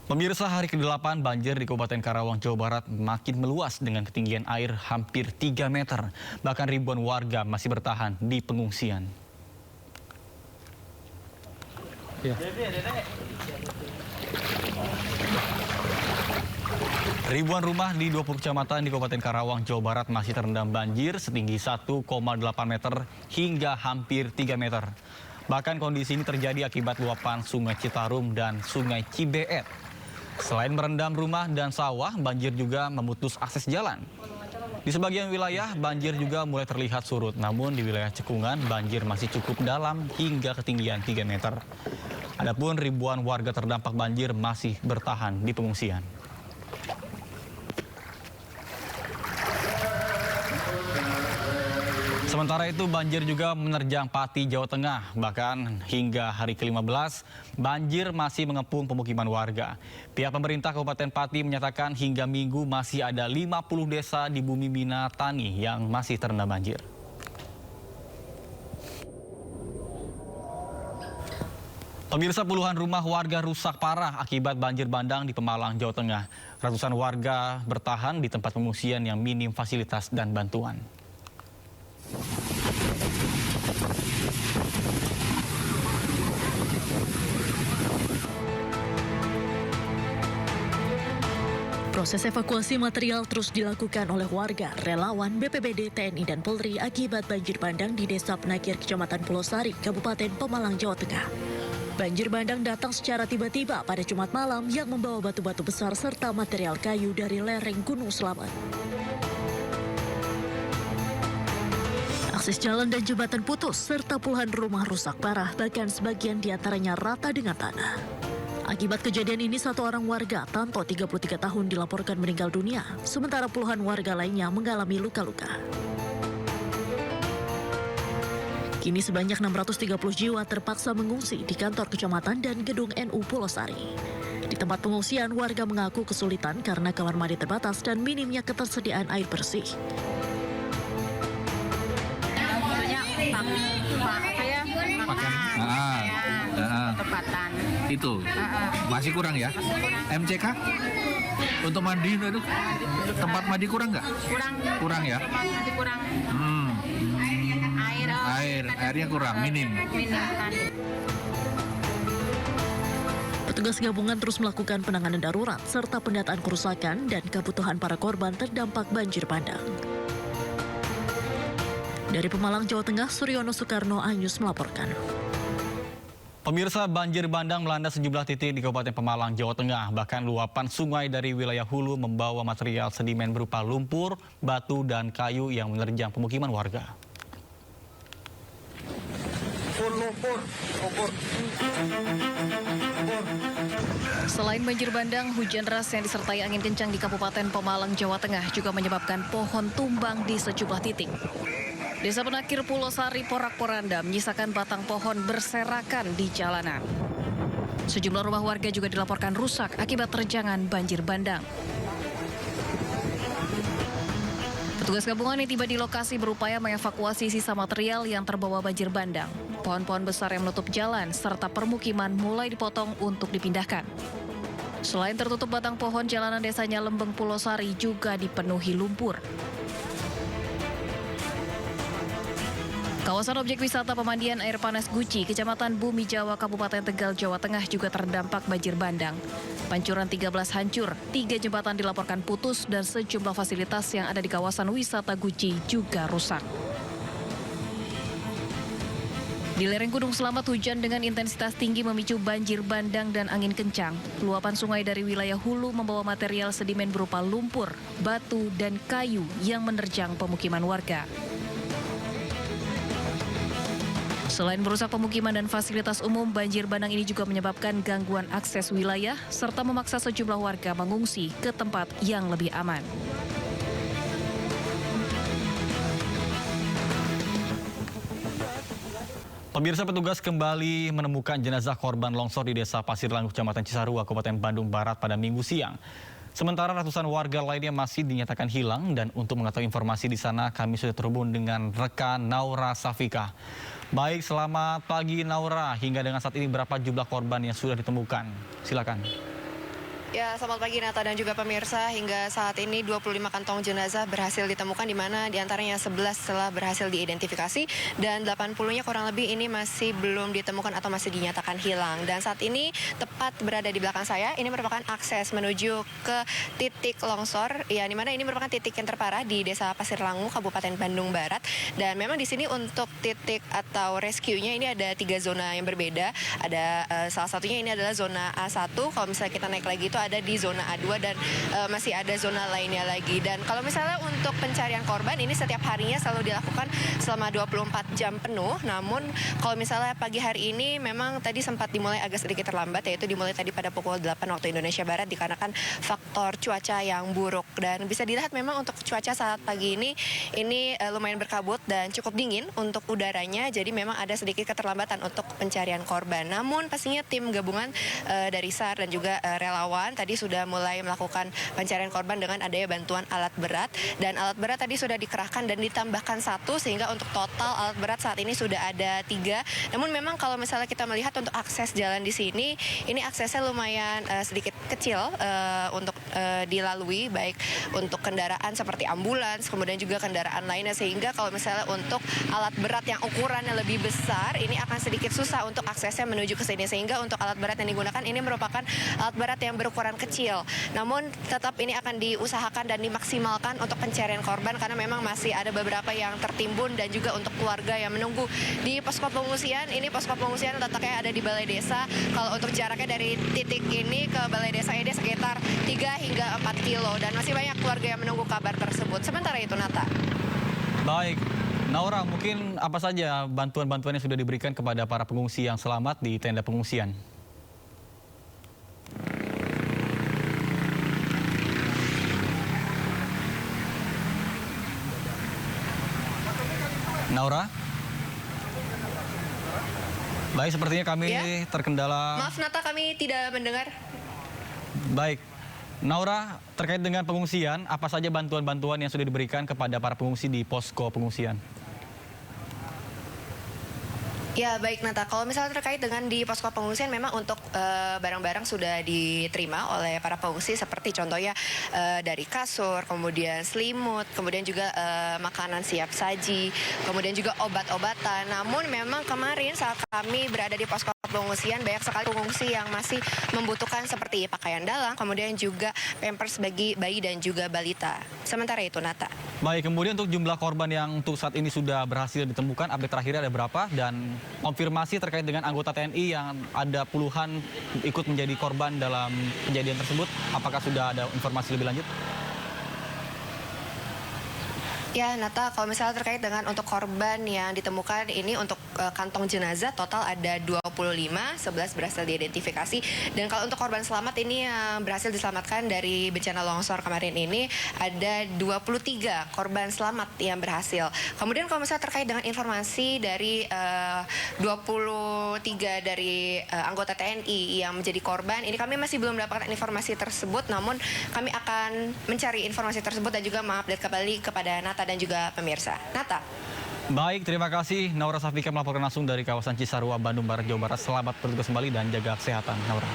Pemirsa, hari ke-8 banjir di Kabupaten Karawang, Jawa Barat makin meluas dengan ketinggian air hampir 3 meter. Bahkan ribuan warga masih bertahan di pengungsian. Ribuan rumah di 20 kecamatan di Kabupaten Karawang, Jawa Barat masih terendam banjir setinggi 1,8 meter hingga hampir 3 meter. Bahkan kondisi ini terjadi akibat luapan Sungai Citarum dan Sungai Cibeet. Selain merendam rumah dan sawah, banjir juga memutus akses jalan. Di sebagian wilayah, banjir juga mulai terlihat surut. Namun di wilayah Cekungan, banjir masih cukup dalam hingga ketinggian 3 meter. Adapun ribuan warga terdampak banjir masih bertahan di pengungsian. Sementara itu banjir juga menerjang Pati, Jawa Tengah. Bahkan hingga hari ke-15, banjir masih mengepung pemukiman warga. Pihak pemerintah Kabupaten Pati menyatakan hingga Minggu masih ada 50 desa di Bumi Minatani yang masih terendam banjir. Pemirsa, puluhan rumah warga rusak parah akibat banjir bandang di Pemalang, Jawa Tengah. Ratusan warga bertahan di tempat pengungsian yang minim fasilitas dan bantuan. Proses evakuasi material terus dilakukan oleh warga, relawan, BPBD, TNI, dan Polri akibat banjir bandang di Desa Penakir, Kecamatan Pulau Sari, Kabupaten Pemalang, Jawa Tengah. Banjir bandang datang secara tiba-tiba pada Jumat malam yang membawa batu-batu besar serta material kayu dari lereng Gunung Selamet. Akses jalan dan jembatan putus, serta puluhan rumah rusak parah, bahkan sebagian diantaranya rata dengan tanah. Akibat kejadian ini, satu orang warga, Tanto 33 tahun, dilaporkan meninggal dunia, sementara puluhan warga lainnya mengalami luka-luka. Kini sebanyak 630 jiwa terpaksa mengungsi di kantor kecamatan dan gedung NU Pulau Sari. Di tempat pengungsian, warga mengaku kesulitan karena kamar mandi terbatas dan minimnya ketersediaan air bersih. Tempatan itu masih kurang ya. MCK untuk mandi itu tempat mandi kurang nggak? Kurang ya. kurang Airnya kurang, minim. Petugas gabungan terus melakukan penanganan darurat serta pendataan kerusakan dan kebutuhan para korban terdampak banjir bandang. Dari Pemalang, Jawa Tengah, Suryono Soekarno Anyus melaporkan. Pemirsa, banjir bandang melanda sejumlah titik di Kabupaten Pemalang, Jawa Tengah. Bahkan luapan sungai dari wilayah hulu membawa material sedimen berupa lumpur, batu, dan kayu yang menerjang pemukiman warga. Selain banjir bandang, hujan deras yang disertai angin kencang di Kabupaten Pemalang, Jawa Tengah juga menyebabkan pohon tumbang di sejumlah titik. Desa Penakir, Pulau Sari, porak-poranda menyisakan batang pohon berserakan di jalanan. Sejumlah rumah warga juga dilaporkan rusak akibat terjangan banjir bandang. Petugas gabungan yang tiba di lokasi berupaya mengevakuasi sisa material yang terbawa banjir bandang. Pohon-pohon besar yang menutup jalan serta permukiman mulai dipotong untuk dipindahkan. Selain tertutup batang pohon, jalanan desanya Lembeng, Pulau Sari juga dipenuhi lumpur. Kawasan objek wisata pemandian air panas Guci, Kecamatan Bumi Jawa, Kabupaten Tegal, Jawa Tengah juga terdampak banjir bandang. Pancuran 13 hancur, 3 jembatan dilaporkan putus dan sejumlah fasilitas yang ada di kawasan wisata Guci juga rusak. Di lereng Gunung Selamet, hujan dengan intensitas tinggi memicu banjir bandang dan angin kencang. Luapan sungai dari wilayah hulu membawa material sedimen berupa lumpur, batu, dan kayu yang menerjang pemukiman warga. Selain merusak pemukiman dan fasilitas umum, banjir bandang ini juga menyebabkan gangguan akses wilayah serta memaksa sejumlah warga mengungsi ke tempat yang lebih aman. Pemirsa, petugas kembali menemukan jenazah korban longsor di Desa Pasir Langgu, Kecamatan Cisarua, Kabupaten Bandung Barat pada Minggu siang. Sementara ratusan warga lainnya masih dinyatakan hilang, dan untuk mengetahui informasi di sana kami sudah terhubung dengan rekan Naura Safika. Baik, selamat pagi Naura. Hingga dengan saat ini berapa jumlah korban yang sudah ditemukan? Silakan. Ya, selamat pagi Nata dan juga pemirsa. Hingga saat ini 25 kantong jenazah berhasil ditemukan, di mana diantaranya 11 telah berhasil diidentifikasi dan 80-nya kurang lebih ini masih belum ditemukan atau masih dinyatakan hilang. Dan saat ini tepat berada di belakang saya, ini merupakan akses menuju ke titik longsor, ya, di mana ini merupakan titik yang terparah di Desa Pasir Langu, Kabupaten Bandung Barat. Dan memang di sini untuk titik atau rescue-nya ini ada 3 zona yang berbeda. Ada salah satunya ini adalah zona A1. Kalau misalnya kita naik lagi itu ada di zona A2 dan masih ada zona lainnya lagi. Dan kalau misalnya untuk pencarian korban ini setiap harinya selalu dilakukan selama 24 jam penuh. Namun kalau misalnya pagi hari ini memang tadi sempat dimulai agak sedikit terlambat, yaitu dimulai tadi pada pukul 8 waktu Indonesia Barat dikarenakan faktor cuaca yang buruk. Dan bisa dilihat memang untuk cuaca saat pagi ini lumayan berkabut dan cukup dingin untuk udaranya. Jadi memang ada sedikit keterlambatan untuk pencarian korban. Namun pastinya tim gabungan dari SAR dan juga relawan tadi sudah mulai melakukan pencarian korban dengan adanya bantuan alat berat, dan alat berat tadi sudah dikerahkan dan ditambahkan 1 sehingga untuk total alat berat saat ini sudah ada 3. Namun memang kalau misalnya kita melihat untuk akses jalan di sini, ini aksesnya lumayan sedikit kecil untuk dilalui, baik untuk kendaraan seperti ambulans, kemudian juga kendaraan lainnya, sehingga kalau misalnya untuk alat berat yang ukurannya lebih besar, ini akan sedikit susah untuk aksesnya menuju ke sini, sehingga untuk alat berat yang digunakan ini merupakan alat berat yang berukuran kecil. Namun tetap ini akan diusahakan dan dimaksimalkan untuk pencarian korban karena memang masih ada beberapa yang tertimbun, dan juga untuk keluarga yang menunggu di posko pengungsian. Ini posko pengungsian letaknya ada di Balai Desa. Kalau untuk jaraknya dari titik ini ke Balai Desa ini sekitar 3 hingga 4 kilo, dan masih banyak keluarga yang menunggu kabar tersebut. Sementara itu, Nata. Baik, Naura, mungkin apa saja bantuan-bantuan yang sudah diberikan kepada para pengungsi yang selamat di tenda pengungsian? Naura? Baik, sepertinya kami terkendala. Maaf Nata, kami tidak mendengar. Baik, Naura, terkait dengan pengungsian, apa saja bantuan-bantuan yang sudah diberikan kepada para pengungsi di posko pengungsian? Ya, baik Nata, kalau misalnya terkait dengan di posko pengungsian, memang untuk barang-barang sudah diterima oleh para pengungsi, seperti contohnya dari kasur, kemudian selimut, kemudian juga makanan siap saji, kemudian juga obat-obatan. Namun memang kemarin saat kami berada di posko pengungsian, banyak sekali pengungsi yang masih membutuhkan seperti pakaian dalam, kemudian juga pampers bagi bayi dan juga balita. Sementara itu, Nata. Baik, kemudian untuk jumlah korban yang untuk saat ini sudah berhasil ditemukan, update terakhir ada berapa? Dan konfirmasi terkait dengan anggota TNI yang ada puluhan ikut menjadi korban dalam kejadian tersebut, apakah sudah ada informasi lebih lanjut? Ya, Nata, kalau misalnya terkait dengan untuk korban yang ditemukan ini untuk kantong jenazah total ada 25, 11 berhasil diidentifikasi. Dan kalau untuk korban selamat ini yang berhasil diselamatkan dari bencana longsor kemarin ini ada 23 korban selamat yang berhasil. Kemudian kalau misalnya terkait dengan informasi dari 23 dari anggota TNI yang menjadi korban, ini kami masih belum mendapatkan informasi tersebut, namun kami akan mencari informasi tersebut dan juga mengupdate kembali kepada Nata dan juga pemirsa. Nata. Baik, terima kasih Naura Safika melaporkan langsung dari kawasan Cisarua, Bandung Barat, Jawa Barat. Selamat bertugas kembali dan jaga kesehatan, Naura.